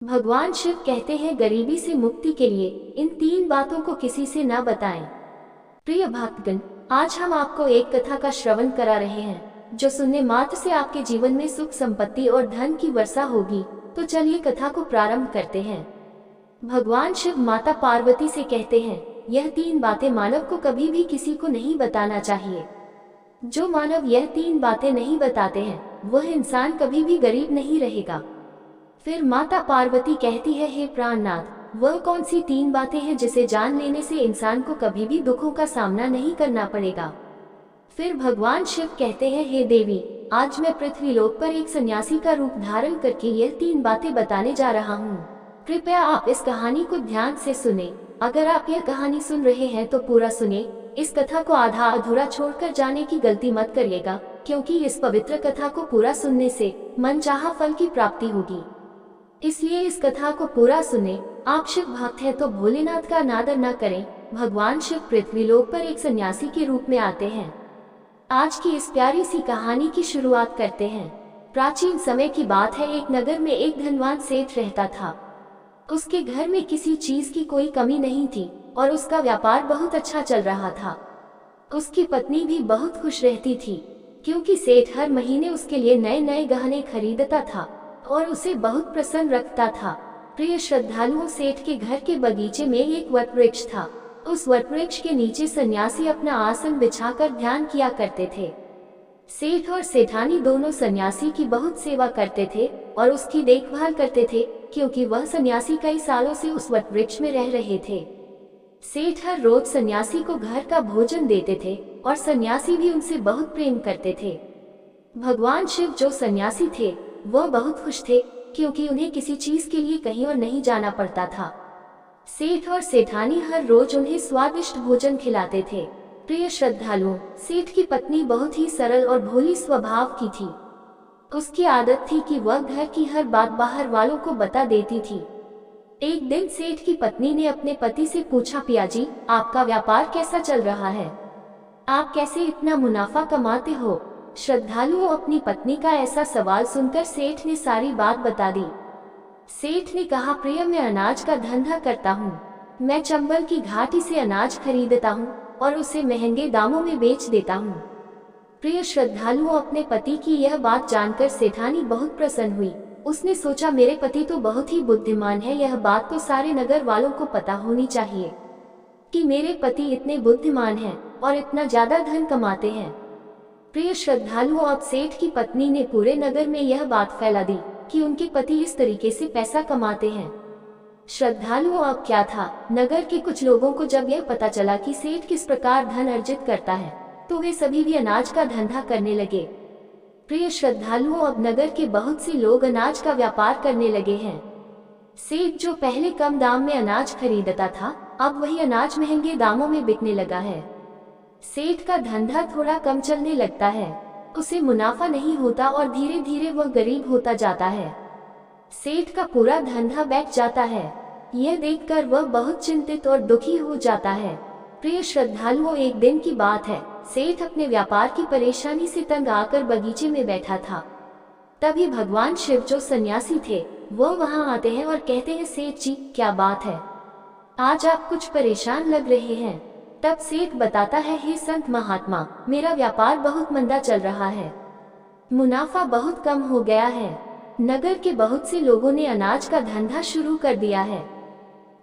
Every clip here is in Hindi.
भगवान शिव कहते हैं गरीबी से मुक्ति के लिए इन 3 बातों को किसी से न बताएं। प्रिय भक्तगण, आज हम आपको एक कथा का श्रवण करा रहे हैं जो सुनने मात्र से आपके जीवन में सुख संपत्ति और धन की वर्षा होगी। तो चलिए कथा को प्रारंभ करते हैं। भगवान शिव माता पार्वती से कहते हैं, यह 3 बातें मानव को कभी भी किसी को नहीं बताना चाहिए। जो मानव यह 3 बातें नहीं बताते हैं वह इंसान कभी भी गरीब नहीं रहेगा। फिर माता पार्वती कहती है, हे प्राणनाथ, वह कौन सी 3 बातें हैं जिसे जान लेने से इंसान को कभी भी दुखों का सामना नहीं करना पड़ेगा। फिर भगवान शिव कहते हैं, हे देवी, आज मैं पृथ्वीलोक पर एक सन्यासी का रूप धारण करके यह 3 बातें बताने जा रहा हूँ। कृपया आप इस कहानी को ध्यान से सुने। अगर आप यह कहानी सुन रहे हैं तो पूरा सुने। इस कथा को आधा अधूरा छोड़कर जाने की गलती मत करिएगा, क्योंकि इस पवित्र कथा को पूरा सुनने से मनचाहा फल की प्राप्ति होगी। इसलिए इस कथा को पूरा सुने। आप शिव भक्त हैं तो भोलेनाथ का अनादर न करें। भगवान शिव पृथ्वीलोक पर एक सन्यासी के रूप में आते हैं। आज की इस प्यारी सी कहानी की शुरुआत करते हैं। प्राचीन समय की बात है। एक नगर में एक धनवान सेठ रहता था। उसके घर में किसी चीज की कोई कमी नहीं थी और उसका व्यापार बहुत अच्छा चल रहा था। उसकी पत्नी भी बहुत खुश रहती थी, क्योंकि सेठ हर महीने उसके लिए नए नए गहने खरीदता था और उसे बहुत प्रसन्न रखता था। प्रिय श्रद्धालुओं, सेठ के घर के बगीचे में एक वट वृक्ष था। उस वट वृक्ष के नीचे सन्यासी अपना आसन बिछाकर ध्यान किया करते थे। सेठ और सेठानी दोनों सन्यासी की बहुत सेवा करते थे और उसकी देखभाल करते थे, क्योंकि वह सन्यासी कई सालों से उस वट वृक्ष में रह रहे थे। सेठ हर रोज सन्यासी को घर का भोजन देते थे और सन्यासी भी उनसे बहुत प्रेम करते थे। भगवान शिव जो सन्यासी थे वह बहुत खुश थे, क्योंकि उन्हें किसी चीज के लिए कहीं और नहीं जाना पड़ता था। सेठ और सेठानी हर रोज उन्हें स्वादिष्ट भोजन खिलाते थे। प्रिय श्रद्धालुओं, सेठ की पत्नी बहुत ही सरल और भोली स्वभाव की थी। उसकी आदत थी कि वह घर की हर बात बाहर वालों को बता देती थी। एक दिन सेठ की पत्नी ने अपने पति से पूछा, पिया जी, आपका व्यापार कैसा चल रहा है? आप कैसे इतना मुनाफा कमाते हो? श्रद्धालुओं, अपनी पत्नी का ऐसा सवाल सुनकर सेठ ने सारी बात बता दी। सेठ ने कहा, प्रिय, मैं अनाज का धंधा करता हूँ। मैं चंबल की घाटी से अनाज खरीदता हूँ और उसे महंगे दामों में बेच देता हूँ। प्रिय श्रद्धालुओं, अपने पति की यह बात जानकर सेठानी बहुत प्रसन्न हुई। उसने सोचा, मेरे पति तो बहुत ही बुद्धिमान है। यह बात तो सारे नगर वालों को पता होनी चाहिए कि मेरे पति इतने बुद्धिमान हैं और इतना ज्यादा धन कमाते हैं। प्रिय श्रद्धालुओं, अब सेठ की पत्नी ने पूरे नगर में यह बात फैला दी कि उनके पति इस तरीके से पैसा कमाते हैं। श्रद्धालुओं, अब क्या था, नगर के कुछ लोगों को जब यह पता चला कि सेठ किस प्रकार धन अर्जित करता है तो वे सभी भी अनाज का धंधा करने लगे। प्रिय श्रद्धालुओं, अब नगर के बहुत से लोग अनाज का व्यापार करने लगे हैं। सेठ जो पहले कम दाम में अनाज खरीदता था, अब वही अनाज महंगे दामों में बिकने लगा है। सेठ का धंधा थोड़ा कम चलने लगता है, उसे मुनाफा नहीं होता और धीरे धीरे वह गरीब होता जाता है। सेठ का पूरा धंधा बैठ जाता है। यह देखकर वह बहुत चिंतित और दुखी हो जाता है। प्रिय श्रद्धालुओं, एक दिन की बात है। सेठ अपने व्यापार की परेशानी से तंग आकर बगीचे में बैठा था। तभी भगवान शिव जो सन्यासी थे वो वहां आते हैं और कहते हैं, सेठ जी, क्या बात है, आज आप कुछ परेशान लग रहे हैं। तब सेठ बताता है, हे संत महात्मा, मेरा व्यापार बहुत मंदा चल रहा है। मुनाफा बहुत कम हो गया है। नगर के बहुत से लोगों ने अनाज का धंधा शुरू कर दिया है,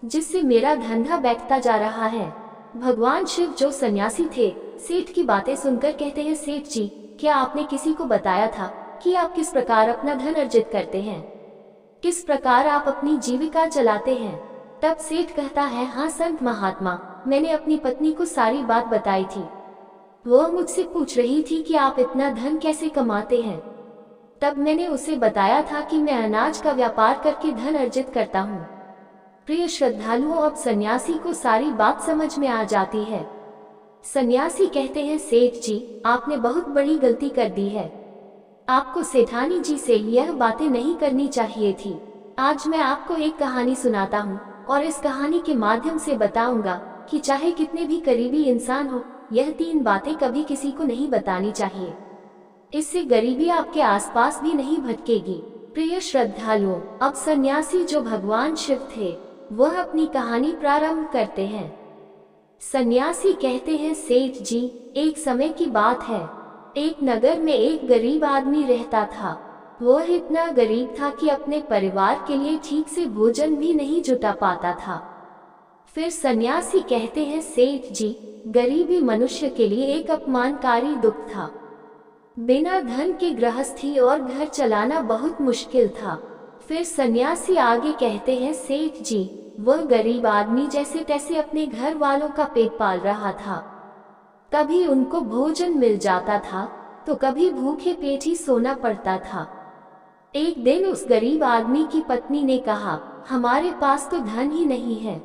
जिससे मेरा धंधा बैठता जा रहा है। भगवान शिव जो सन्यासी थे सेठ की बातें सुनकर कहते हैं, सेठ जी, क्या आपने किसी को बताया था कि आप किस प्रकार अपना धन अर्जित करते हैं, किस प्रकार आप अपनी जीविका चलाते हैं? तब सेठ कहता है, हाँ संत महात्मा, मैंने अपनी पत्नी को सारी बात बताई थी। वो मुझसे पूछ रही थी कि आप इतना धन कैसे कमाते हैं। तब मैंने उसे बताया था कि मैं अनाज का व्यापार करके धन अर्जित करता हूँ। प्रिय श्रद्धालुओं, अब सन्यासी को सारी बात समझ में आ जाती है। सन्यासी कहते हैं, सेठ जी, आपने बहुत बड़ी गलती कर दी है। आपको सेठानी जी से यह बातें नहीं करनी चाहिए थी। आज मैं आपको एक कहानी सुनाता हूँ और इस कहानी के माध्यम से बताऊंगा कि चाहे कितने भी करीबी इंसान हो, यह 3 बातें कभी किसी को नहीं बतानी चाहिए। इससे गरीबी आपके आसपास भी नहीं भटकेगी। प्रिय श्रद्धालुओं, अब सन्यासी जो भगवान शिव थे वह अपनी कहानी प्रारंभ करते हैं। सन्यासी कहते हैं, सेठ जी, एक समय की बात है। एक नगर में एक गरीब आदमी रहता था। वह इतना गरीब था कि अपने परिवार के लिए ठीक से भोजन भी नहीं जुटा पाता था। फिर सन्यासी कहते हैं, सेठ जी, गरीबी मनुष्य के लिए एक अपमानकारी दुख था। बिना धन के गृहस्थी और घर चलाना बहुत मुश्किल था। फिर सन्यासी आगे कहते हैं, सेठ जी, वह गरीब आदमी जैसे तैसे अपने घर वालों का पेट पाल रहा था। कभी उनको भोजन मिल जाता था तो कभी भूखे पेट ही सोना पड़ता था। एक दिन उस गरीब आदमी की पत्नी ने कहा, हमारे पास तो धन ही नहीं है।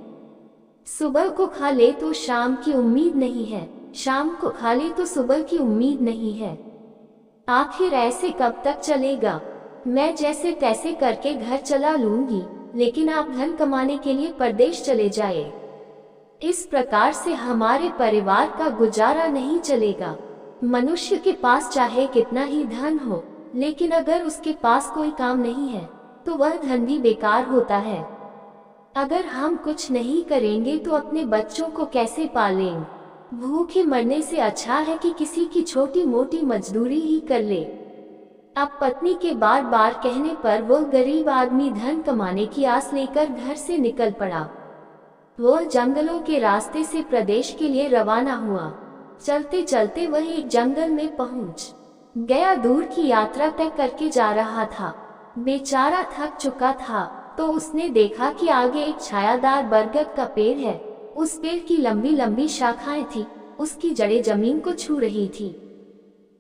सुबह को खा ले तो शाम की उम्मीद नहीं है, शाम को खा ले तो सुबह की उम्मीद नहीं है। आखिर ऐसे कब तक चलेगा? मैं जैसे तैसे करके घर चला लूंगी, लेकिन आप धन कमाने के लिए परदेश चले जाए। इस प्रकार से हमारे परिवार का गुजारा नहीं चलेगा। मनुष्य के पास चाहे कितना ही धन हो, लेकिन अगर उसके पास कोई काम नहीं है तो वह धन भी बेकार होता है। अगर हम कुछ नहीं करेंगे तो अपने बच्चों को कैसे पालेंगे? भूखे मरने से अच्छा है कि किसी की छोटी मोटी मजदूरी ही कर ले। अब पत्नी के बार बार कहने पर वह गरीब आदमी धन कमाने की आस लेकर घर से निकल पड़ा। वह जंगलों के रास्ते से प्रदेश के लिए रवाना हुआ। चलते चलते वह एक जंगल में पहुंच गया। दूर की यात्रा तय करके जा रहा था। बेचारा थक चुका था तो उसने देखा कि आगे एक छायादार बरगद का पेड़ है। उस पेड़ की लंबी लंबी शाखाएं थी, उसकी जड़ें जमीन को छू रही थी।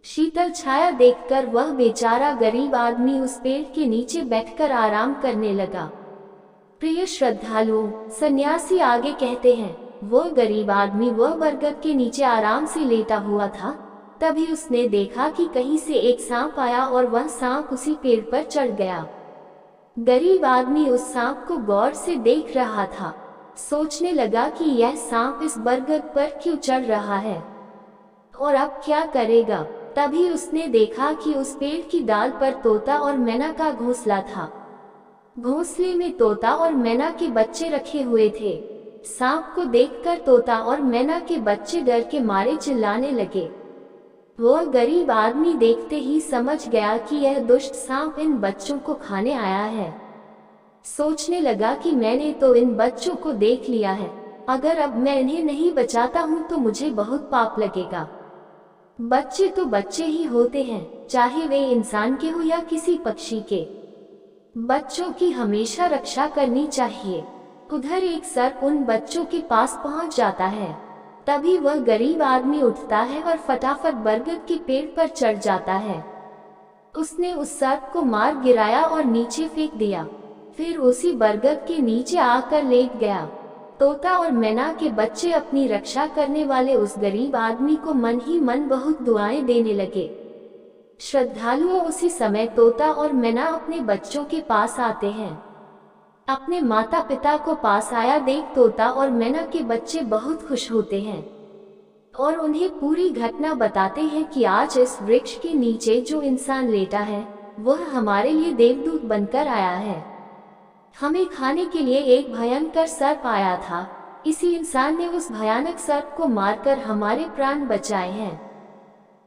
शीतल छाया देखकर वह बेचारा गरीब आदमी उस पेड़ के नीचे बैठकर आराम करने लगा। प्रिय श्रद्धालुओं, सन्यासी आगे कहते हैं, वह गरीब आदमी वह बरगद के नीचे आराम से लेटा हुआ था। तभी उसने देखा कि कहीं से एक सांप आया और वह सांप उसी पेड़ पर चढ़ गया। गरीब आदमी उस सांप को गौर से देख रहा था। सोचने लगा कि यह सांप इस बरगद पर क्यों चढ़ रहा है और अब क्या करेगा। तभी उसने देखा कि उस पेड़ की डाल पर तोता और मैना का घोंसला था। घोंसले में तोता और मैना के बच्चे रखे हुए थे। सांप को देखकर तोता और मैना के बच्चे डर के मारे चिल्लाने लगे। वह गरीब आदमी देखते ही समझ गया कि यह दुष्ट सांप इन बच्चों को खाने आया है। सोचने लगा कि मैंने तो इन बच्चों को देख लिया है, अगर अब मैं इन्हें नहीं बचाता हूँ तो मुझे बहुत पाप लगेगा। बच्चे तो बच्चे ही होते हैं, चाहे वे इंसान के हो या किसी पक्षी के। बच्चों की हमेशा रक्षा करनी चाहिए। उधर एक सर्प उन बच्चों के पास पहुंच जाता है। तभी वह गरीब आदमी उठता है और फटाफट बरगद के पेड़ पर चढ़ जाता है। उसने उस सर्प को मार गिराया और नीचे फेंक दिया। फिर उसी बरगद के नीचे आकर लेट गया। तोता और मैना के बच्चे अपनी रक्षा करने वाले उस गरीब आदमी को मन ही मन बहुत दुआएं देने लगे। श्रद्धालुओं, उसी समय तोता और मैना अपने बच्चों के पास आते हैं। अपने माता पिता को पास आया देख तोता और मैना के बच्चे बहुत खुश होते हैं और उन्हें पूरी घटना बताते हैं कि आज इस वृक्ष के नीचे जो इंसान लेटा है वह हमारे लिए देवदूत बनकर आया है। हमें खाने के लिए एक भयंकर सर्प आया था। इसी इंसान ने उस भयानक सर्प को मारकर हमारे प्राण बचाए हैं।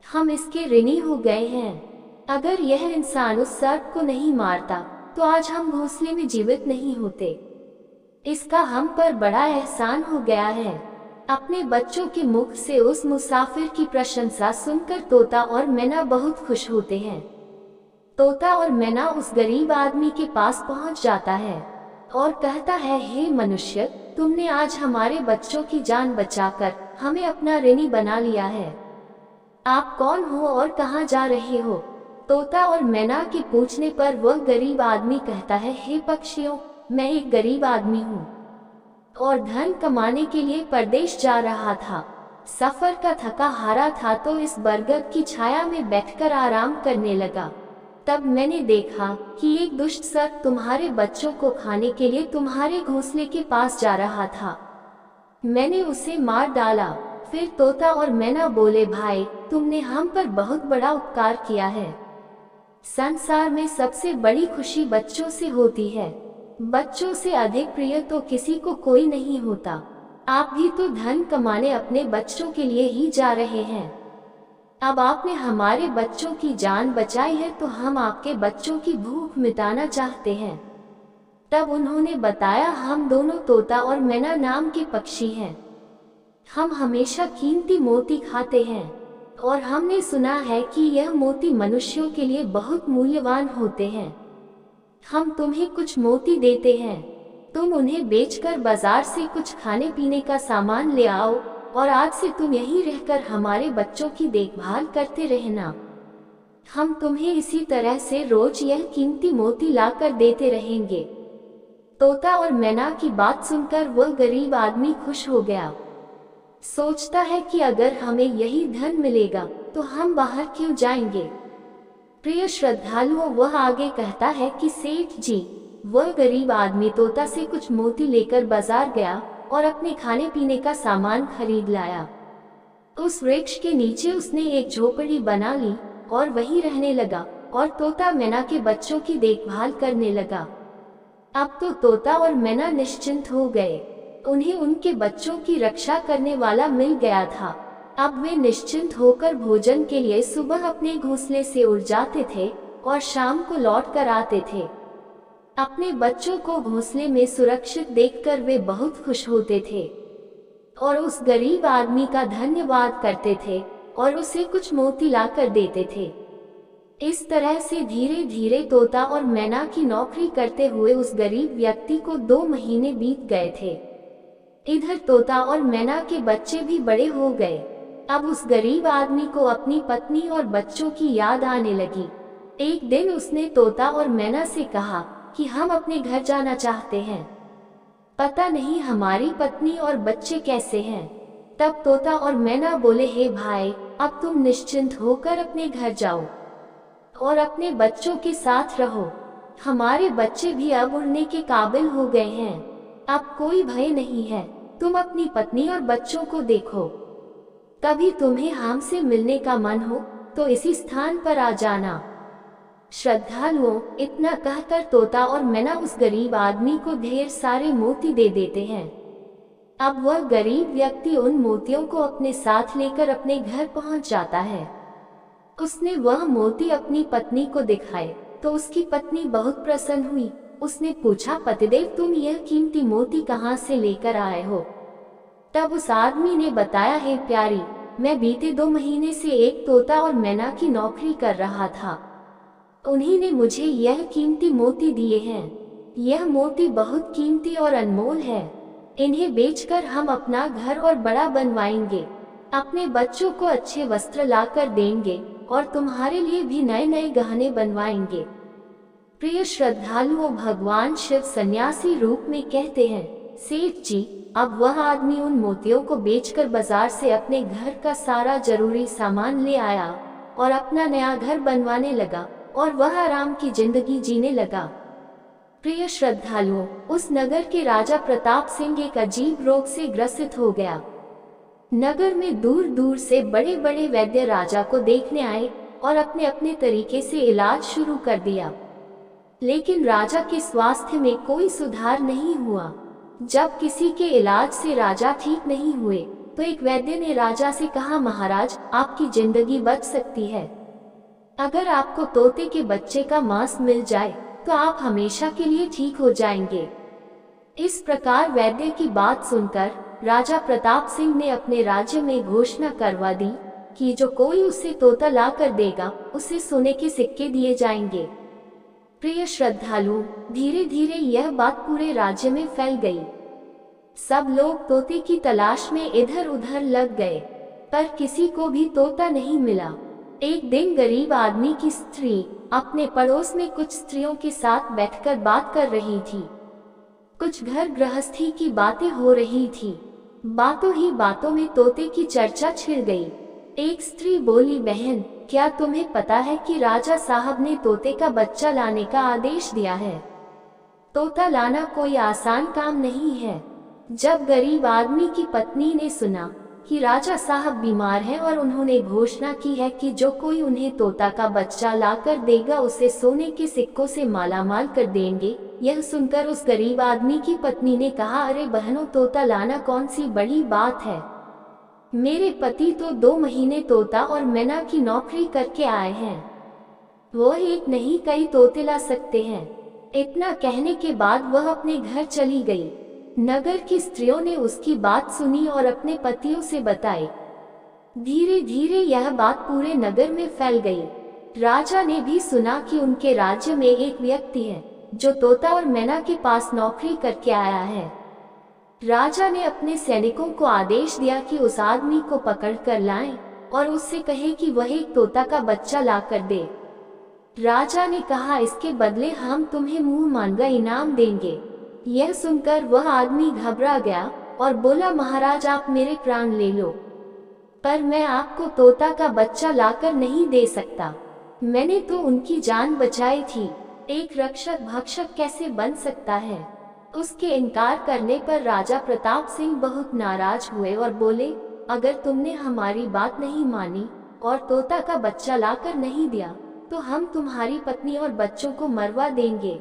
हम इसके ऋणी हो गए हैं। अगर यह इंसान उस सर्प को नहीं मारता तो आज हम घोंसले में जीवित नहीं होते। इसका हम पर बड़ा एहसान हो गया है। अपने बच्चों के मुख से उस मुसाफिर की प्रशंसा सुनकर तोता और मैना बहुत खुश होते हैं। तोता और मैना उस गरीब आदमी के पास पहुंच जाता है और कहता है, हे मनुष्य, तुमने आज हमारे बच्चों की जान बचाकर हमें अपना ऋणी बना लिया है। आप कौन हो और कहाँ जा रहे हो? तोता और मैना के पूछने पर वह गरीब आदमी कहता है, हे पक्षियों, मैं एक गरीब आदमी हूँ और धन कमाने के लिए परदेश जा रहा था। सफर का थका हारा था तो इस बरगद की छाया में बैठकर आराम करने लगा। तब मैंने देखा कि एक दुष्ट सर्प तुम्हारे बच्चों को खाने के लिए तुम्हारे घोंसले के पास जा रहा था। मैंने उसे मार डाला। फिर तोता और मैना बोले, भाई, तुमने हम पर बहुत बड़ा उपकार किया है। संसार में सबसे बड़ी खुशी बच्चों से होती है। बच्चों से अधिक प्रिय तो किसी को कोई नहीं होता। आप भी तो धन कमाने अपने बच्चों के लिए ही जा रहे हैं। अब आपने हमारे बच्चों की जान बचाई है तो हम आपके बच्चों की भूख मिटाना चाहते हैं। तब उन्होंने बताया, हम दोनों तोता और मैना नाम के पक्षी हैं। हम हमेशा कीमती मोती खाते हैं और हमने सुना है कि यह मोती मनुष्यों के लिए बहुत मूल्यवान होते हैं। हम तुम्हें कुछ मोती देते हैं, तुम उन्हें बेचकर बाजार से कुछ खाने पीने का सामान ले आओ और आज से तुम यहीं रहकर हमारे बच्चों की देखभाल करते रहना। हम तुम्हें इसी तरह से रोज यह कीमती मोती लाकर देते रहेंगे। तोता और मैना की बात सुनकर वह गरीब आदमी खुश हो गया। सोचता है कि अगर हमें यही धन मिलेगा तो हम बाहर क्यों जाएंगे। प्रिय श्रद्धालुओं, वह आगे कहता है कि सेठ जी, वह गरीब आदमी तोता से कुछ मोती लेकर बाजार गया और अपने खाने पीने का सामान खरीद लाया। उस वृक्ष के नीचे उसने एक झोपड़ी बना ली और वहीं रहने लगा और तोता मैना के बच्चों की देखभाल करने लगा। अब तो तोता और मैना निश्चिंत हो गए। उन्हें उनके बच्चों की रक्षा करने वाला मिल गया था। अब वे निश्चिंत होकर भोजन के लिए सुबह अपने घोंसले से उड़ जाते थे और शाम को लौट कर आते थे। अपने बच्चों को घोंसले में सुरक्षित देखकर वे बहुत खुश होते थे और उस गरीब आदमी का धन्यवाद करते थे और उसे कुछ मोती लाकर देते थे। इस तरह से धीरे धीरे तोता और मैना की नौकरी करते हुए उस गरीब व्यक्ति को 2 महीने बीत गए थे। इधर तोता और मैना के बच्चे भी बड़े हो गए। अब उस गरीब आदमी को अपनी पत्नी और बच्चों की याद आने लगी। एक दिन उसने तोता और मैना से कहा कि हम अपने घर जाना चाहते हैं। पता नहीं हमारी पत्नी और बच्चे कैसे हैं। तब तोता और मैना बोले, हे भाई, अब तुम निश्चिंत होकर अपने घर जाओ और अपने बच्चों के साथ रहो। हमारे बच्चे भी अब उड़ने के काबिल हो गए हैं। अब कोई भय नहीं है। तुम अपनी पत्नी और बच्चों को देखो। कभी तुम्हें हमसे मिलने का मन हो तो इसी स्थान पर आ जाना। श्रद्धालुओं, इतना कहकर तोता और मैना उस गरीब आदमी को ढेर सारे मोती दे देते हैं। अब वह गरीब व्यक्ति उन मोतियों को अपने साथ लेकर अपने घर पहुंच जाता है। उसने वह मोती अपनी पत्नी को दिखाए तो उसकी पत्नी बहुत प्रसन्न हुई। उसने पूछा, पतिदेव, तुम यह कीमती मोती कहाँ से लेकर आए हो? तब उस आदमी ने बताया, हे प्यारी, मैं बीते 2 महीने से एक तोता और मैना की नौकरी कर रहा था। उन्हीं ने मुझे यह कीमती मोती दिए हैं। यह मोती बहुत कीमती और अनमोल है। इन्हें बेचकर हम अपना घर और बड़ा बनवाएंगे, अपने बच्चों को अच्छे वस्त्र लाकर देंगे और तुम्हारे लिए भी नए नए गहने बनवाएंगे। प्रिय श्रद्धालुओं, भगवान शिव सन्यासी रूप में कहते हैं, सेठ जी, अब वह आदमी उन मोतियों को बेचकर बाजार से अपने घर का सारा जरूरी सामान ले आया और अपना नया घर बनवाने लगा और वह आराम की जिंदगी जीने लगा। प्रिय श्रद्धालुओं, उस नगर के राजा प्रताप सिंह एक अजीब रोग से ग्रसित हो गया। नगर में दूर दूर से बड़े बड़े वैद्य राजा को देखने आए और अपने अपने तरीके से इलाज शुरू कर दिया, लेकिन राजा के स्वास्थ्य में कोई सुधार नहीं हुआ। जब किसी के इलाज से राजा ठीक नहीं हुए तो एक वैद्य ने राजा से कहा, महाराज, आपकी जिंदगी बच सकती है। अगर आपको तोते के बच्चे का मांस मिल जाए तो आप हमेशा के लिए ठीक हो जाएंगे। इस प्रकार वैद्य की बात सुनकर राजा प्रताप सिंह ने अपने राज्य में घोषणा करवा दी कि जो कोई उसे तोता ला कर देगा उसे सोने के सिक्के दिए जाएंगे। प्रिय श्रद्धालु, धीरे धीरे यह बात पूरे राज्य में फैल गई। सब लोग तोते की तलाश में इधर उधर लग गए, पर किसी को भी तोता नहीं मिला। एक दिन गरीब आदमी की स्त्री अपने पड़ोस में कुछ स्त्रियों के साथ बैठकर बात कर रही थी। कुछ घर गृहस्थी की बातें हो रही थी। बातों ही बातों में तोते की चर्चा छिड़ गई। एक स्त्री बोली, बहन, क्या तुम्हें पता है कि राजा साहब ने तोते का बच्चा लाने का आदेश दिया है? तोता लाना कोई आसान काम नहीं है। जब गरीब आदमी की पत्नी ने सुना कि राजा साहब बीमार हैं और उन्होंने घोषणा की है कि जो कोई उन्हें तोता का बच्चा लाकर देगा उसे सोने के सिक्कों से मालामाल कर देंगे। यह सुनकर उस गरीब आदमी की पत्नी ने कहा, अरे बहनों, तोता लाना कौन सी बड़ी बात है। मेरे पति तो 2 महीने तोता और मैना की नौकरी करके आए हैं, वो एक नहीं कई तोते ला सकते हैं। इतना कहने के बाद वह अपने घर चली गई। नगर की स्त्रियों ने उसकी बात सुनी और अपने पतियों से बताई। धीरे धीरे यह बात पूरे नगर में फैल गई। राजा ने भी सुना कि उनके राज्य में एक व्यक्ति है जो तोता और मैना के पास नौकरी करके आया है। राजा ने अपने सैनिकों को आदेश दिया कि उस आदमी को पकड़ कर लाएं और उससे कहे कि वह एक तोता का बच्चा ला कर दे। राजा ने कहा, इसके बदले हम तुम्हें मुंह मांगा इनाम देंगे। यह सुनकर वह आदमी घबरा गया और बोला, महाराज आप मेरे प्राण ले लो, पर मैं आपको तोता का बच्चा लाकर नहीं दे सकता। मैंने तो उनकी जान बचाई थी। एक रक्षक भक्षक कैसे बन सकता है। उसके इनकार करने पर राजा प्रताप सिंह बहुत नाराज हुए और बोले, अगर तुमने हमारी बात नहीं मानी और तोता का बच्चा लाकर नहीं दिया तो हम तुम्हारी पत्नी और बच्चों को मरवा देंगे।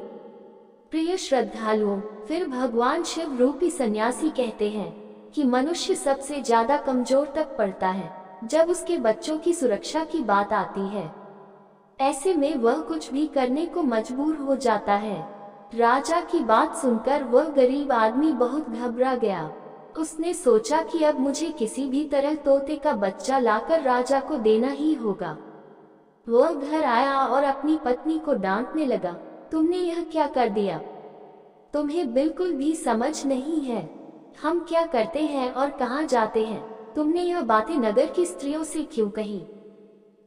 प्रिय श्रद्धालुओं, फिर भगवान शिव रूपी सन्यासी कहते हैं कि मनुष्य सबसे ज्यादा कमजोर तब पड़ता है जब उसके बच्चों की सुरक्षा की बात आती है। ऐसे में वह कुछ भी करने को मजबूर हो जाता है। राजा की बात सुनकर वह गरीब आदमी बहुत घबरा गया। उसने सोचा कि अब मुझे किसी भी तरह तोते का बच्चा लाकर राजा को देना ही होगा। वह घर आया और अपनी पत्नी को डांटने लगा, तुमने यह क्या कर दिया। तुम्हें बिल्कुल भी समझ नहीं है हम क्या करते हैं और कहाँ जाते हैं। तुमने यह बातें नगर की स्त्रियों से क्यों कही।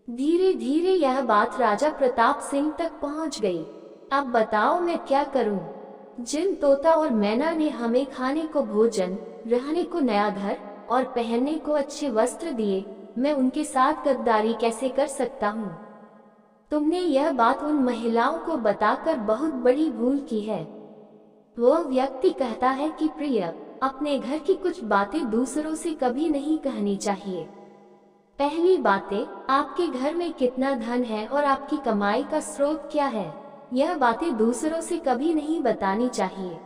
धीरे धीरे यह बात राजा प्रताप सिंह तक पहुँच गई। अब बताओ मैं क्या करूं। जिन तोता और मैना ने हमें खाने को भोजन, रहने को नया घर और पहनने को अच्छे वस्त्र दिए, मैं उनके साथ गद्दारी कैसे कर सकता हूं। तुमने यह बात उन महिलाओं को बताकर बहुत बड़ी भूल की है। वह व्यक्ति कहता है कि प्रिय, अपने घर की कुछ बातें दूसरों से कभी नहीं कहनी चाहिए। पहली बातें, आपके घर में कितना धन है और आपकी कमाई का स्रोत क्या है, यह बातें दूसरों से कभी नहीं बतानी चाहिए।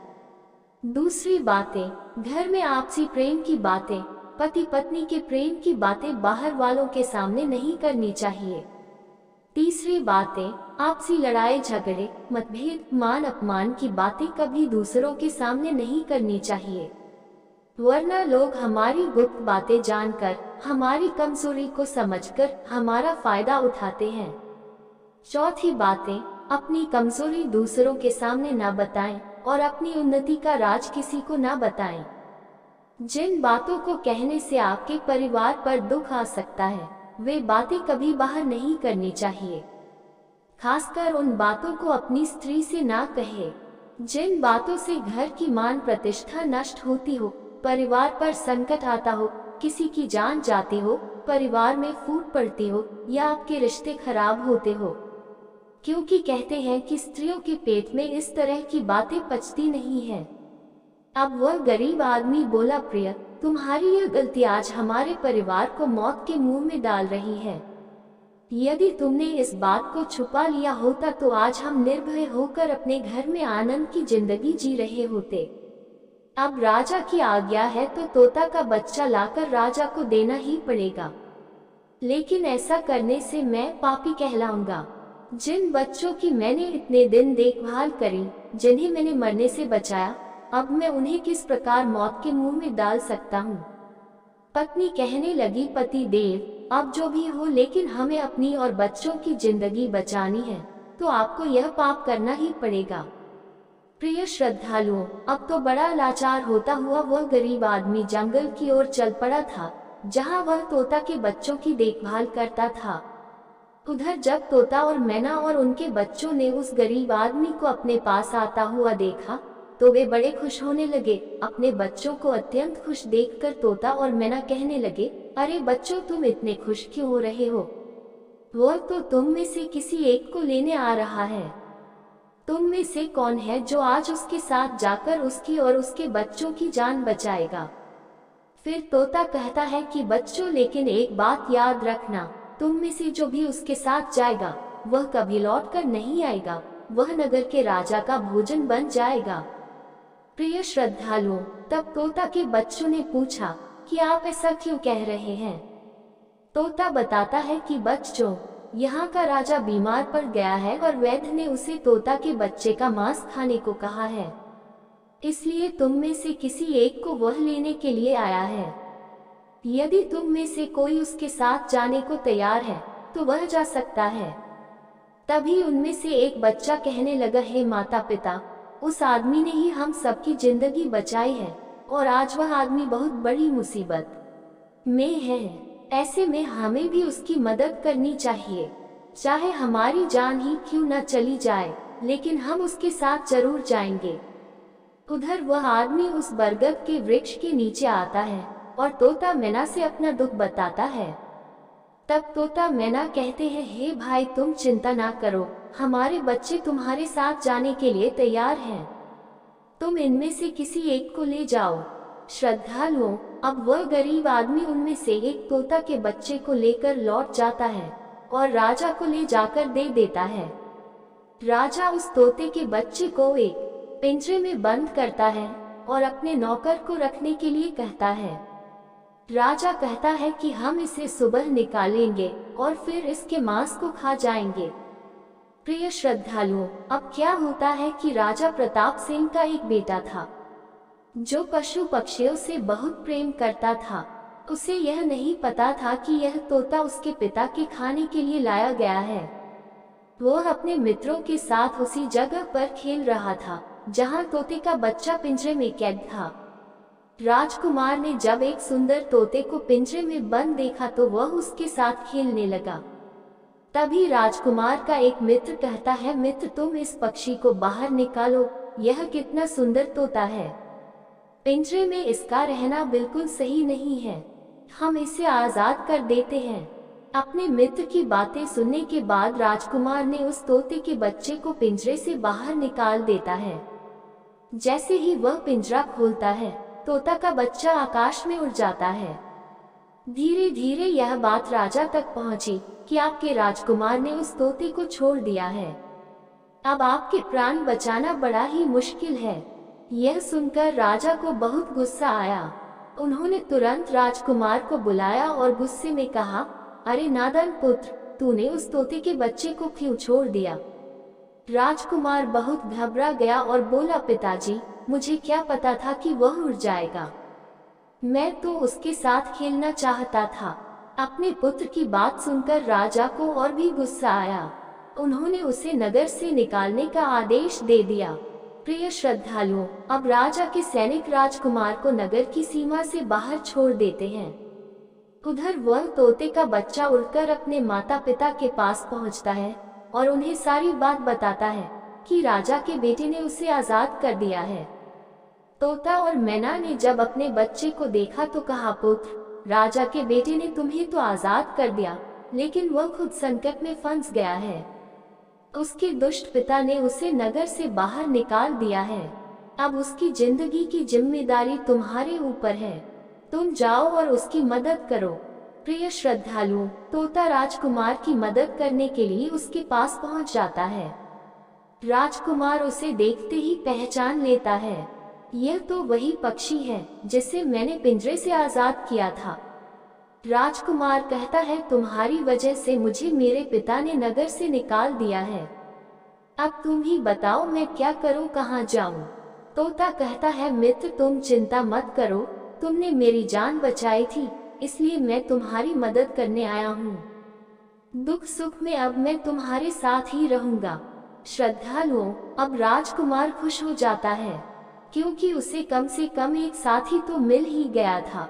दूसरी बातें, घर में आपसी प्रेम की बातें, पति पत्नी के प्रेम की बातें बाहर वालों के सामने नहीं करनी चाहिए। तीसरी बातें, आपसी लड़ाई झगड़े, मतभेद, मान अपमान की बातें कभी दूसरों के सामने नहीं करनी चाहिए, वरना लोग हमारी गुप्त बातें जानकर, हमारी कमजोरी को समझकर हमारा फायदा उठाते हैं। चौथी बातें, अपनी कमजोरी दूसरों के सामने ना बताएं और अपनी उन्नति का राज किसी को ना बताएं। जिन बातों को कहने से आपके परिवार पर दुख आ सकता है, वे बातें कभी बाहर नहीं करनी चाहिए। खासकर उन बातों को अपनी स्त्री से ना कहे। जिन बातों से घर की मान प्रतिष्ठा नष्ट होती हो, परिवार पर संकट आता हो, किसी की जान जाती हो, परिवार में फूट पड़ती हो या आपके रिश्ते खराब होते हो। क्योंकि कहते हैं कि स्त्रियों के पेट में इस तरह की बातें पचती नहीं है। अब वह गरीब आदमी बोला, प्रिय, तुम्हारी यह गलती आज हमारे परिवार को मौत के मुंह में डाल रही है। यदि तुमने इस बात को छुपा लिया होता तो आज हम निर्भय होकर अपने घर में आनंद की जिंदगी जी रहे होते। अब राजा की आज्ञा है तो तोता का बच्चा लाकर राजा को देना ही पड़ेगा, लेकिन ऐसा करने से मैं पापी कहलाऊंगा। जिन बच्चों की मैंने इतने दिन देखभाल करी, जिन्हें मैंने मरने से बचाया, अब मैं उन्हें किस प्रकार मौत के मुंह में डाल सकता हूँ। पत्नी कहने लगी, पति देव, अब जो भी हो, लेकिन हमें अपनी और बच्चों की जिंदगी बचानी है तो आपको यह पाप करना ही पड़ेगा। प्रिय श्रद्धालुओं, अब तो बड़ा लाचार होता हुआ वह गरीब आदमी जंगल की ओर चल पड़ा था, जहाँ वह तोता के बच्चों की देखभाल करता था। उधर जब तोता और मैना और उनके बच्चों ने उस गरीब आदमी को अपने पास आता हुआ देखा तो वे बड़े खुश होने लगे। अपने बच्चों को अत्यंत खुश देखकर तोता और मैना कहने लगे, अरे बच्चों, तुम इतने खुश क्यों हो रहे हो। वो तो तुम में से किसी एक को लेने आ रहा है। तुम में से कौन है जो आज उसके साथ जाकर उसकी और उसके बच्चों की जान बचाएगा। फिर तोता कहता है कि बच्चों, लेकिन एक बात याद रखना, तुम में से जो भी उसके साथ जाएगा वह कभी लौट कर नहीं आएगा, वह नगर के राजा का भोजन बन जाएगा। प्रिय श्रद्धालुओं, तब तोता के बच्चों ने पूछा कि आप ऐसा क्यों कह रहे हैं। तोता बताता है कि बच्चों, यहाँ का राजा बीमार पड़ गया है और वैद्य ने उसे तोता के बच्चे का मांस खाने को कहा है, इसलिए तुम में से किसी एक को वह लेने के लिए आया है। यदि तुम में से कोई उसके साथ जाने को तैयार है तो वह जा सकता है। तभी उनमें से एक बच्चा कहने लगा, हे माता पिता, उस आदमी ने ही हम सबकी जिंदगी बचाई है और आज वह आदमी बहुत बड़ी मुसीबत में है। ऐसे में हमें भी उसकी मदद करनी चाहिए, चाहे हमारी जान ही क्यों न चली जाए, लेकिन हम उसके साथ जरूर जाएंगे। उधर वह आदमी उस बरगद के वृक्ष के नीचे आता है और तोता मैना से अपना दुख बताता है। तब तोता मैना कहते हैं, हे भाई, तुम चिंता ना करो, हमारे बच्चे तुम्हारे साथ जाने के लिए तैयार हैं, तुम इनमें से किसी एक को ले जाओ। श्रद्धालुओं, अब वह गरीब आदमी उनमें से एक तोता के बच्चे को लेकर लौट जाता है और राजा को ले जाकर दे देता है। राजा उस तोते के बच्चे को एक पिंजरे में बंद करता है और अपने नौकर को रखने के लिए कहता है। राजा कहता है कि हम इसे सुबह निकालेंगे और फिर इसके मांस को खा जाएंगे। प्रिय श्रद्धालुओं, अब क्या होता है कि राजा प्रताप सिंह का एक बेटा था जो पशु पक्षियों से बहुत प्रेम करता था। उसे यह नहीं पता था कि यह तोता उसके पिता के खाने के लिए लाया गया है। वह अपने मित्रों के साथ उसी जगह पर खेल रहा था जहां तोते का बच्चा पिंजरे में कैद था। राजकुमार ने जब एक सुंदर तोते को पिंजरे में बंद देखा तो वह उसके साथ खेलने लगा। तभी राजकुमार का एक मित्र कहता है, मित्र, तुम इस पक्षी को बाहर निकालो, यह कितना सुंदर तोता है, पिंजरे में इसका रहना बिल्कुल सही नहीं है, हम इसे आजाद कर देते हैं। अपने मित्र की बातें सुनने के बाद राजकुमार ने उस तोते के बच्चे को पिंजरे से बाहर निकाल देता है। जैसे ही वह पिंजरा खोलता है, तोता का बच्चा आकाश में उड़ जाता है। धीरे धीरे यह बात राजा तक पहुंची कि आपके राजकुमार ने उस तोते को छोड़ दिया है। अब आपके प्राण बचाना बड़ा ही मुश्किल है। यह सुनकर राजा को बहुत गुस्सा आया। उन्होंने तुरंत राजकुमार को बुलाया और गुस्से में कहा, अरे नादान पुत्र, तूने उस तोते के बच्चे को क्यों छोड़ दिया। राजकुमार बहुत घबरा गया और बोला, पिताजी, मुझे क्या पता था कि वह उड़ जाएगा, मैं तो उसके साथ खेलना चाहता था। अपने पुत्र की बात सुनकर राजा को और भी गुस्सा आया। उन्होंने उसे नगर से निकालने का आदेश दे दिया। प्रिय श्रद्धालुओं, अब राजा के सैनिक राजकुमार को नगर की सीमा से बाहर छोड़ देते हैं। उधर वह तोते का बच्चा उड़कर अपने माता पिता के पास पहुंचता है और उन्हें सारी बात बताता है कि राजा के बेटे ने उसे आजाद कर दिया है। तोता और मैना ने जब अपने बच्चे को देखा तो कहा, पुत्र, राजा के बेटे ने तुम्हें तो आजाद कर दिया, लेकिन वह खुद संकट में फंस गया है। उसके दुष्ट पिता ने उसे नगर से बाहर निकाल दिया है। अब उसकी जिंदगी की जिम्मेदारी तुम्हारे ऊपर है, तुम जाओ और उसकी मदद करो। प्रिय श्रद्धालुओं, तोता राजकुमार की मदद करने के लिए उसके पास पहुंच जाता है। राजकुमार उसे देखते ही पहचान लेता है, यह तो वही पक्षी है जिसे मैंने पिंजरे से आजाद किया था। राजकुमार कहता है, तुम्हारी वजह से मुझे मेरे पिता ने नगर से निकाल दिया है। अब तुम ही बताओ मैं क्या करूं, कहां जाऊं। तोता कहता है, मित्र, तुम चिंता मत करो, तुमने मेरी जान बचाई थी, इसलिए मैं तुम्हारी मदद करने आया हूँ। दुख सुख में अब मैं तुम्हारे साथ ही रहूंगा। श्रद्धालुओं, अब राजकुमार खुश हो जाता है क्योंकि उसे कम से कम एक साथी तो मिल ही गया था।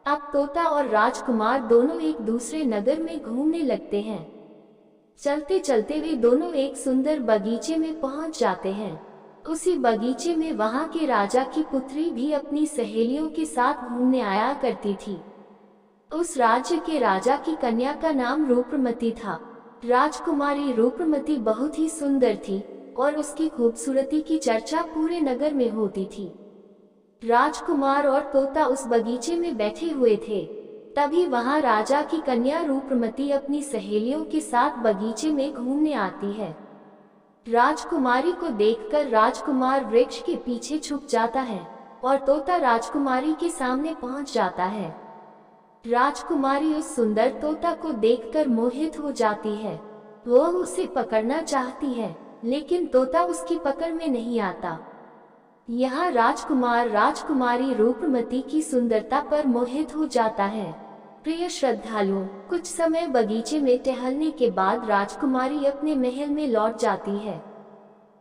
अब तोता और राजकुमार दोनों एक दूसरे नगर में घूमने लगते हैं। चलते चलते वे दोनों एक सुंदर बगीचे में पहुंच जाते हैं। उसी बगीचे में वहां के राजा की पुत्री भी अपनी सहेलियों के साथ घूमने आया करती थी। उस राज्य के राजा की कन्या का नाम रूपमती था। राजकुमारी रूपमती बहुत ही सुंदर थी और उसकी खूबसूरती की चर्चा पूरे नगर में होती थी। राजकुमार और तोता उस बगीचे में बैठे हुए थे। तभी वहां राजा की कन्या रूपमती अपनी सहेलियों के साथ बगीचे में घूमने आती है। राजकुमारी को देखकर राजकुमार वृक्ष के पीछे छुप जाता है और तोता राजकुमारी के सामने पहुंच जाता है। राजकुमारी उस सुंदर तोता को देखकर मोहित हो जाती है। वो उसे पकड़ना चाहती है, लेकिन तोता उसकी पकड़ में नहीं आता। यहाँ राजकुमार राजकुमारी रूपमती की सुंदरता पर मोहित हो जाता है। प्रिय श्रद्धालुओं, कुछ समय बगीचे में टहलने के बाद राजकुमारी अपने महल में लौट जाती है।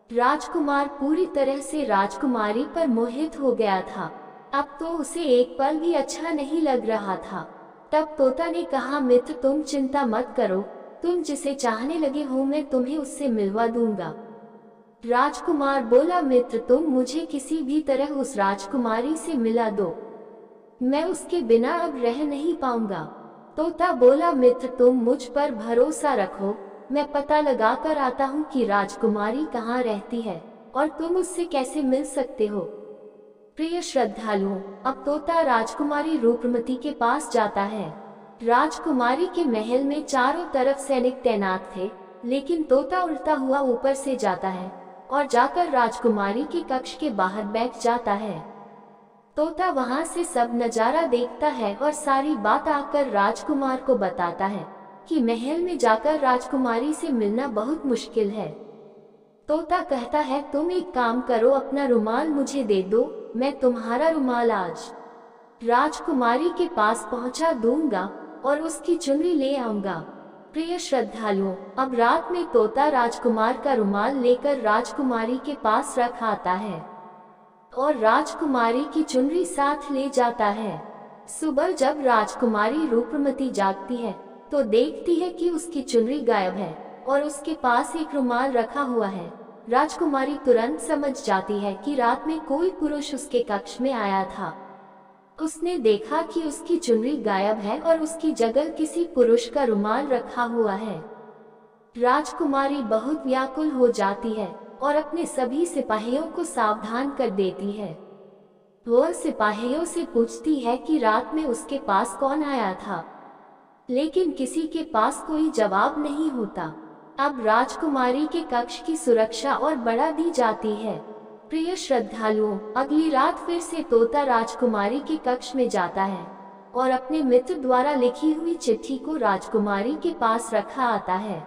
राजकुमार पूरी तरह से राजकुमारी पर मोहित हो गया था। अब तो उसे एक पल भी अच्छा नहीं लग रहा था। तब तोता ने कहा, मित्र तुम चिंता मत करो, तुम जिसे चाहने लगे हो मैं तुम्हें उससे मिलवा दूंगा। राजकुमार बोला, मित्र तुम मुझे किसी भी तरह उस राजकुमारी से मिला दो, मैं उसके बिना अब रह नहीं पाऊंगा। तोता बोला, मित्र तुम मुझ पर भरोसा रखो, मैं पता लगा कर आता हूँ कि राजकुमारी कहाँ रहती है और तुम उससे कैसे मिल सकते हो। प्रिय श्रद्धालुओं, अब तोता राजकुमारी रूपमती के पास जाता है। राजकुमारी के महल में चारों तरफ सैनिक तैनात थे, लेकिन तोता उड़ता हुआ ऊपर से जाता है और जाकर राजकुमारी के कक्ष के बाहर बैठ जाता है। तोता वहां से सब नजारा देखता है और सारी बात आकर राजकुमार को बताता है कि महल में जाकर राजकुमारी से मिलना बहुत मुश्किल है। तोता कहता है, तुम एक काम करो, अपना रुमाल मुझे दे दो, मैं तुम्हारा रुमाल आज राजकुमारी के पास पहुंचा दूंगा और उसकी चुनरी ले आऊंगा। प्रिय श्रद्धालुओं, अब रात में तोता राजकुमार का रुमाल लेकर राजकुमारी के पास रख आता है और राजकुमारी की चुनरी साथ ले जाता है। सुबह जब राजकुमारी रूपमती जागती है तो देखती है कि उसकी चुनरी गायब है और उसके पास एक रुमाल रखा हुआ है। राजकुमारी तुरंत समझ जाती है कि रात में कोई पुरुष उसके कक्ष में आया था। उसने देखा कि उसकी चुनरी गायब है और उसकी जगह किसी पुरुष का रुमाल रखा हुआ है। राजकुमारी बहुत व्याकुल हो जाती है और अपने सभी सिपाहियों को सावधान कर देती है। वह सिपाहियों से पूछती है कि रात में उसके पास कौन आया था, लेकिन किसी के पास कोई जवाब नहीं होता। अब राजकुमारी के कक्ष की सुरक्षा और बढ़ा दी जाती है। प्रिय श्रद्धालुओं, अगली रात फिर से तोता राजकुमारी के कक्ष में जाता है और अपने मित्र द्वारा लिखी हुई चिट्ठी को राजकुमारी के पास रखा आता है।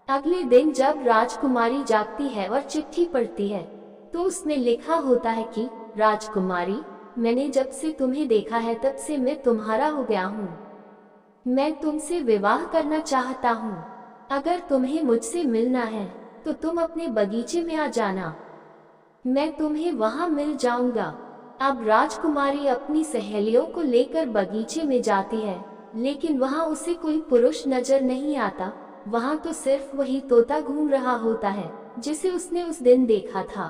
अगले दिन जब राजकुमारी जागती है और चिट्ठी पढ़ती है तो उसमें लिखा होता है कि राजकुमारी, मैंने जब से तुम्हें देखा है तब से मैं तुम्हारा हो गया हूँ। मैं तुमसे विवाह करना चाहता हूँ। अगर तुम्हें मुझसे मिलना है तो तुम अपने बगीचे में आ जाना, मैं तुम्हें वहाँ मिल जाऊंगा। अब राजकुमारी अपनी सहेलियों को लेकर बगीचे में जाती है, लेकिन वहाँ उसे कोई पुरुष नजर नहीं आता। वहाँ तो सिर्फ वही तोता घूम रहा होता है जिसे उसने उस दिन देखा था।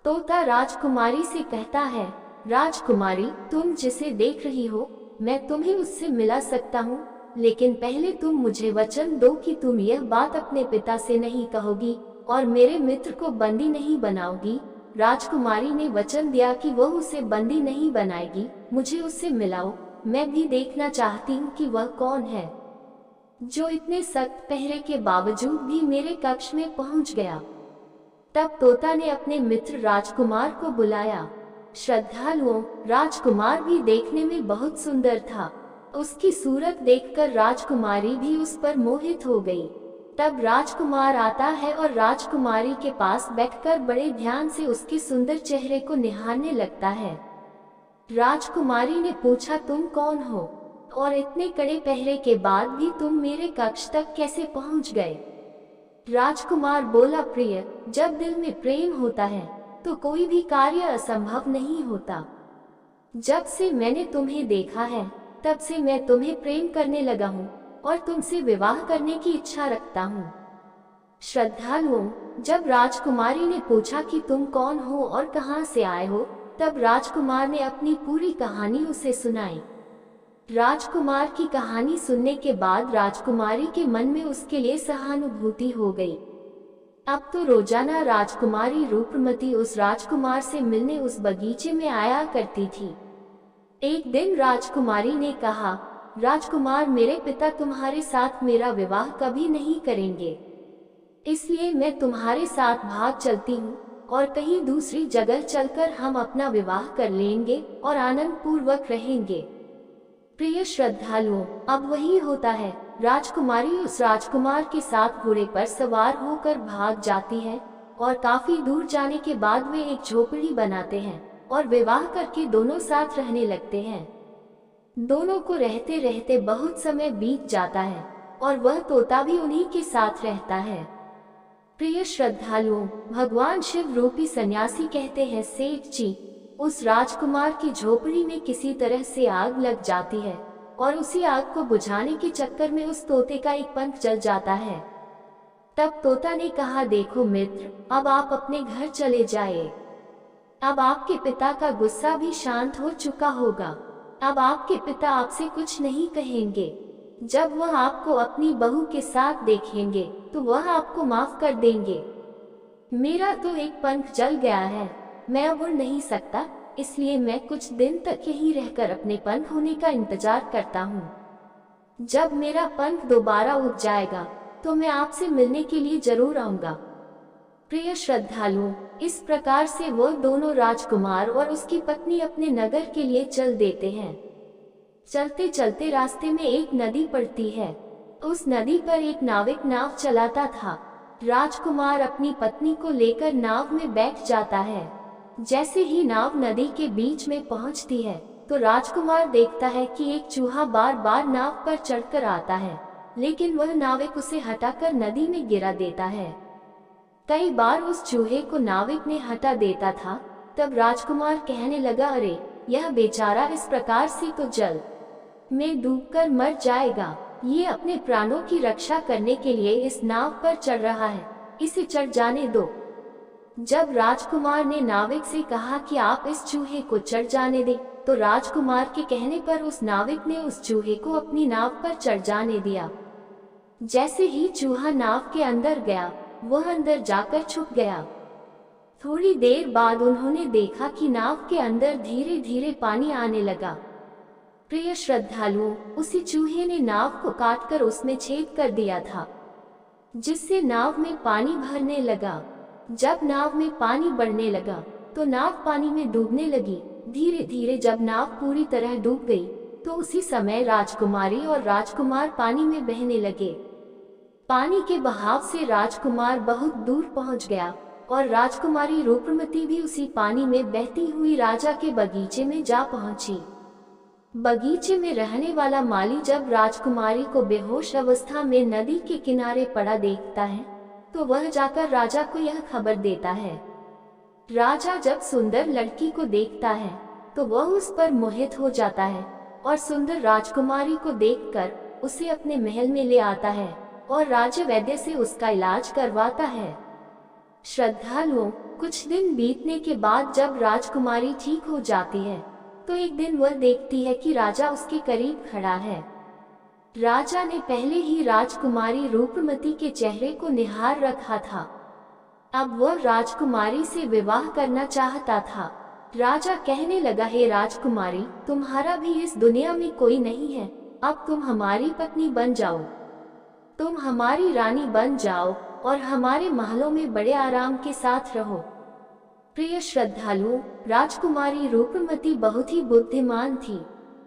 तोता राजकुमारी से कहता है, राजकुमारी, तुम जिसे देख रही हो मैं तुम्हें उससे मिला सकता हूँ, लेकिन पहले तुम मुझे वचन दो कि तुम यह बात अपने पिता से नहीं कहोगी और मेरे मित्र को बंदी नहीं बनाओगी। राजकुमारी ने वचन दिया कि वह उसे बंदी नहीं बनाएगी। मुझे उससे मिलाओ, मैं भी देखना चाहती हूँ कि वह कौन है जो इतने सख्त पहरे के बावजूद भी मेरे कक्ष में पहुंच गया। तब तोता ने अपने मित्र राजकुमार को बुलाया। श्रद्धालुओं, राजकुमार भी देखने में बहुत सुंदर था। उसकी सूरत देखकर राजकुमारी भी उस पर मोहित हो गई। तब राजकुमार आता है और राजकुमारी के पास बैठकर बड़े ध्यान से उसके सुंदर चेहरे को निहारने लगता है। राजकुमारी ने पूछा, तुम कौन हो और इतने कड़े पहरे के बाद भी तुम मेरे कक्ष तक कैसे पहुंच गए? राजकुमार बोला, प्रिय, जब दिल में प्रेम होता है तो कोई भी कार्य असंभव नहीं होता। जब से मैंने तुम्हें देखा है तब से मैं तुम्हें प्रेम करने लगा हूँ और तुमसे विवाह करने की इच्छा रखता हूँ। श्रद्धालुओं, जब राजकुमारी ने पूछा कि तुम कौन हो और कहाँ से आए हो, तब राजकुमार ने अपनी पूरी कहानी उसे सुनाई। राजकुमार की कहानी सुनने के बाद राजकुमारी के मन में उसके लिए सहानुभूति हो गई। अब तो रोजाना राजकुमारी रूपमती उस राजकुमार से मिलने उस बगीचे में आया करती थी। एक दिन राजकुमारी ने कहा, राजकुमार, मेरे पिता तुम्हारे साथ मेरा विवाह कभी नहीं करेंगे, इसलिए मैं तुम्हारे साथ भाग चलती हूँ और कहीं दूसरी जगह चलकर हम अपना विवाह कर लेंगे और आनंद पूर्वक रहेंगे। प्रिय श्रद्धालुओं, अब वही होता है। राजकुमारी उस राजकुमार के साथ घोड़े पर सवार होकर भाग जाती है और काफी दूर जाने के बाद वे एक झोपड़ी बनाते हैं और विवाह करके दोनों साथ रहने लगते हैं। दोनों को रहते रहते बहुत समय बीत जाता है और वह तोता भी उन्हीं के साथ रहता है। प्रिय श्रद्धालुओं, भगवान शिव रूपी सन्यासी कहते हैं, सेठ जी, उस राजकुमार की झोपड़ी में किसी तरह से आग लग जाती है और उसी आग को बुझाने के चक्कर में उस तोते का एक पंख जल जाता है। तब तोता ने कहा, देखो मित्र, अब आप अपने घर चले जाए। अब आपके पिता का गुस्सा भी शांत हो चुका होगा। अब आपके पिता आपसे कुछ नहीं कहेंगे। जब वह आपको अपनी बहू के साथ देखेंगे तो वह आपको माफ कर देंगे। मेरा तो एक पंख जल गया है, मैं अब उड़ नहीं सकता, इसलिए मैं कुछ दिन तक यहीं रहकर अपने पंख होने का इंतजार करता हूँ। जब मेरा पंख दोबारा उग जाएगा तो मैं आपसे मिलने के लिए जरूर आऊंगा। प्रिय श्रद्धालुओं, इस प्रकार से वो दोनों राजकुमार और उसकी पत्नी अपने नगर के लिए चल देते हैं। चलते चलते रास्ते में एक नदी पड़ती है। उस नदी पर एक नाविक नाव चलाता था। राजकुमार अपनी पत्नी को लेकर नाव में बैठ जाता है। जैसे ही नाव नदी के बीच में पहुंचती है तो राजकुमार देखता है कि एक चूहा बार बार नाव पर चढ़कर आता है, लेकिन वह नाविक उसे हटाकर नदी में गिरा देता है। कई बार उस चूहे को नाविक ने हटा देता था। तब राजकुमार कहने लगा, अरे यह बेचारा इस प्रकार से तो जल में डूबकर मर जाएगा। ये अपने प्राणों की रक्षा करने के लिए इस नाव पर चढ़ रहा है, इसे चढ़ जाने दो। जब राजकुमार ने नाविक से कहा कि आप इस चूहे को चढ़ जाने दें, तो राजकुमार के कहने पर उस नाविक ने उस चूहे को अपनी नाव पर चढ़ जाने दिया। जैसे ही चूहा नाव के अंदर गया, वह अंदर जाकर छुप गया। थोड़ी देर बाद उन्होंने देखा कि नाव के अंदर धीरे धीरे पानी आने लगा। प्रिय श्रद्धालुओं, उसी चूहे ने नाव को काटकर उसमें छेद कर दिया था, जिससे नाव में पानी भरने लगा। जब नाव में पानी बढ़ने लगा तो नाव पानी में डूबने लगी। धीरे धीरे जब नाव पूरी तरह डूब गई तो उसी समय राजकुमारी और राजकुमार पानी में बहने लगे। पानी के बहाव से राजकुमार बहुत दूर पहुंच गया और राजकुमारी रूपमती भी उसी पानी में बहती हुई राजा के बगीचे में जा पहुंची। बगीचे में रहने वाला माली जब राजकुमारी को बेहोश अवस्था में नदी के किनारे पड़ा देखता है तो वह जाकर राजा को यह खबर देता है। राजा जब सुंदर लड़की को देखता है तो वह उस पर मोहित हो जाता है और सुंदर राजकुमारी को देखकर उसे अपने महल में ले आता है और राजा वैद्य से उसका इलाज करवाता है। श्रद्धालुओं, कुछ दिन बीतने के बाद जब राजकुमारी ठीक हो जाती है तो एक दिन वह देखती है कि राजा उसके करीब खड़ा है। राजा ने पहले ही राजकुमारी रूपमती के चेहरे को निहार रखा था। अब वह राजकुमारी से विवाह करना चाहता था। राजा कहने लगा, हे राजकुमारी, तुम्हारा भी इस दुनिया में कोई नहीं है, अब तुम हमारी पत्नी बन जाओ। तुम हमारी रानी बन जाओ और हमारे महलों में बड़े आराम के साथ रहो। प्रिय श्रद्धालुओं, राजकुमारी रूपमती बहुत ही बुद्धिमान थी।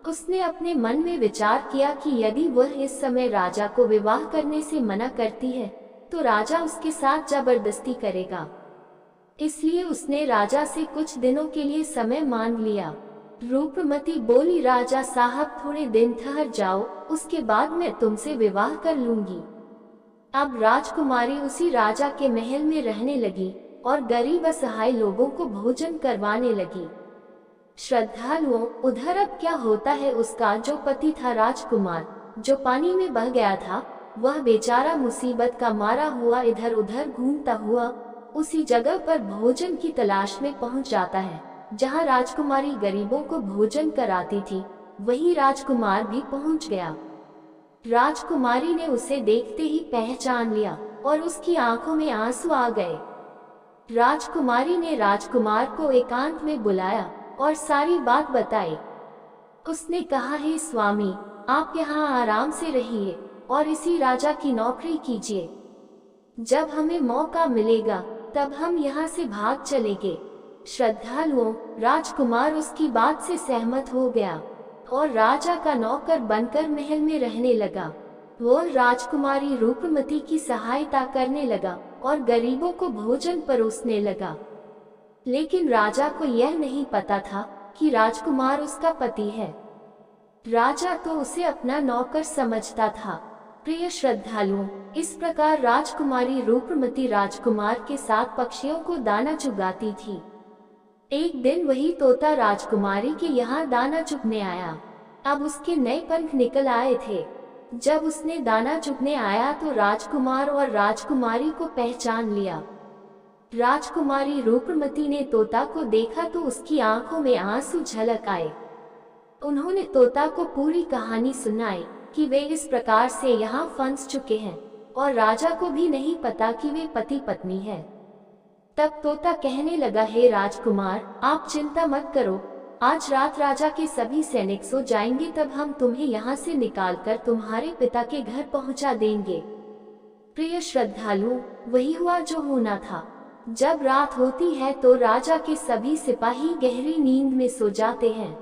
उसने अपने मन में विचार किया कि यदि वह इस समय राजा को विवाह करने से मना करती है तो राजा उसके साथ जबरदस्ती करेगा। इसलिए उसने राजा से कुछ दिनों के लिए समय मांग लिया। रूपमती बोली, राजा साहब, थोड़े दिन ठहर जाओ, उसके बाद मैं तुमसे विवाह कर लूंगी। अब राजकुमारी उसी राजा के महल में रहने लगी और गरीब असहाय लोगों को भोजन करवाने लगी। श्रद्धालुओं, उधर अब क्या होता है, उसका जो पति था राजकुमार, जो पानी में बह गया था, वह बेचारा मुसीबत का मारा हुआ इधर उधर घूमता हुआ उसी जगह पर भोजन की तलाश में पहुंच जाता है जहां राजकुमारी गरीबों को भोजन कराती थी। वहीं राजकुमार भी पहुंच गया। राजकुमारी ने उसे देखते ही पहचान लिया और उसकी आंखों में आंसू आ गए। राजकुमारी ने राजकुमार को एकांत में बुलाया और सारी बात बताई। उसने कहा, हे स्वामी, आप यहाँ आराम से रहिए और इसी राजा की नौकरी कीजिए। जब हमें मौका मिलेगा तब हम यहाँ से भाग चलेंगे। श्रद्धालुओं, राजकुमार उसकी बात से सहमत हो गया और राजा का नौकर बनकर महल में रहने लगा। वो राजकुमारी रूपमती की सहायता करने लगा और गरीबों को भोजन परोसने लगा। लेकिन राजा को यह नहीं पता था कि राजकुमार उसका पति है। राजा तो उसे अपना नौकर समझता था। प्रिय श्रद्धालुओं, इस प्रकार राजकुमारी रूपमती राजकुमार के साथ पक्षियों को दाना चुगाती थी। एक दिन वही तोता राजकुमारी के यहाँ दाना चुगने आया। अब उसके नए पंख निकल आए थे। जब उसने दाना चुगने आया तो राजकुमार और राजकुमारी को पहचान लिया। राजकुमारी रूपमती ने तोता को देखा तो उसकी आंखों में आंसू झलक आए। उन्होंने तोता को पूरी कहानी सुनाई कि वे इस प्रकार से यहाँ फंस चुके हैं और राजा को भी नहीं पता कि वे पति पत्नी हैं। तब तोता कहने लगा, हे राजकुमार, आप चिंता मत करो, आज रात राजा के सभी सैनिक सो जाएंगे, तब हम तुम्हें यहाँ से निकालकर तुम्हारे पिता के घर पहुँचा देंगे। प्रिय श्रद्धालु, वही हुआ जो होना था। जब रात होती है तो राजा के सभी सिपाही गहरी नींद में सो जाते हैं।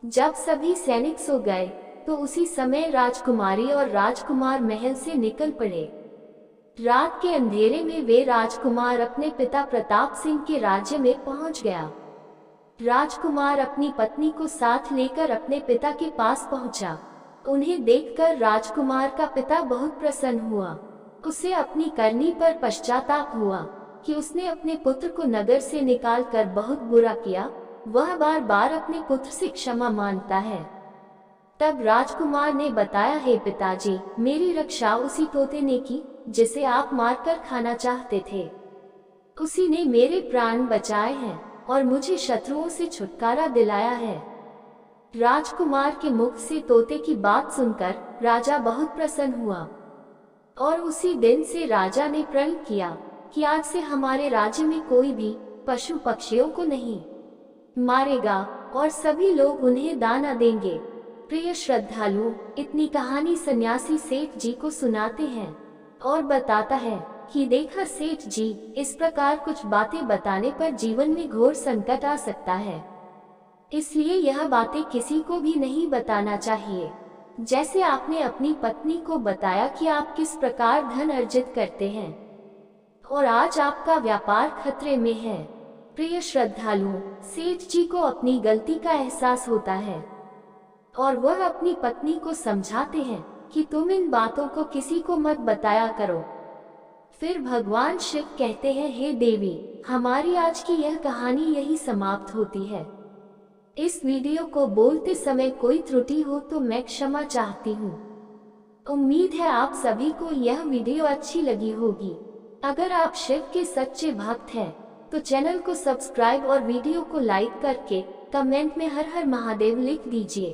जब सभी सैनिक सो गए तो उसी समय राजकुमारी और राजकुमार महल से निकल पड़े। रात के अंधेरे में वे राजकुमार अपने पिता प्रताप सिंह के राज्य में पहुंच गया। राजकुमार अपनी पत्नी को साथ लेकर अपने पिता के पास पहुंचा। उन्हें देखकर राजकुमार का पिता बहुत प्रसन्न हुआ। उसे अपनी करनी पर पश्चाताप हुआ कि उसने अपने पुत्र को नगर से निकालकर बहुत बुरा किया। वह बार बार अपने पुत्र से क्षमा मांगता है। तब राजकुमार ने बताया, हे पिताजी, मेरी रक्षा उसी तोते ने की जिसे आप मारकर खाना चाहते थे। उसी ने मेरे प्राण बचाए हैं और मुझे शत्रुओं से छुटकारा दिलाया है। राजकुमार के मुख से तोते की बात सुनकर राजा बहुत प्रसन्न हुआ और उसी दिन से राजा ने प्रण किया कि आज से हमारे राज्य में कोई भी पशु पक्षियों को नहीं मारेगा और सभी लोग उन्हें दाना देंगे। प्रिय श्रद्धालुओं, इतनी कहानी सन्यासी सेठ जी को सुनाते हैं और बताता है कि देखा सेठ जी, इस प्रकार कुछ बातें बताने पर जीवन में घोर संकट आ सकता है, इसलिए यह बातें किसी को भी नहीं बताना चाहिए। जैसे आपने अपनी पत्नी को बताया कि आप किस प्रकार धन अर्जित करते हैं और आज आपका व्यापार खतरे में है। प्रिय श्रद्धालुओं, सेठ जी को अपनी गलती का एहसास होता है और वह अपनी पत्नी को समझाते हैं कि तुम इन बातों को किसी को मत बताया करो। फिर भगवान शिव कहते हैं, हे देवी, हमारी आज की यह कहानी यही समाप्त होती है। इस वीडियो को बोलते समय कोई त्रुटि हो तो मैं क्षमा चाहती हूँ। उम्मीद है आप सभी को यह वीडियो अच्छी लगी होगी। अगर आप शिव के सच्चे भक्त हैं तो चैनल को सब्सक्राइब और वीडियो को लाइक करके कमेंट में हर हर महादेव लिख दीजिए।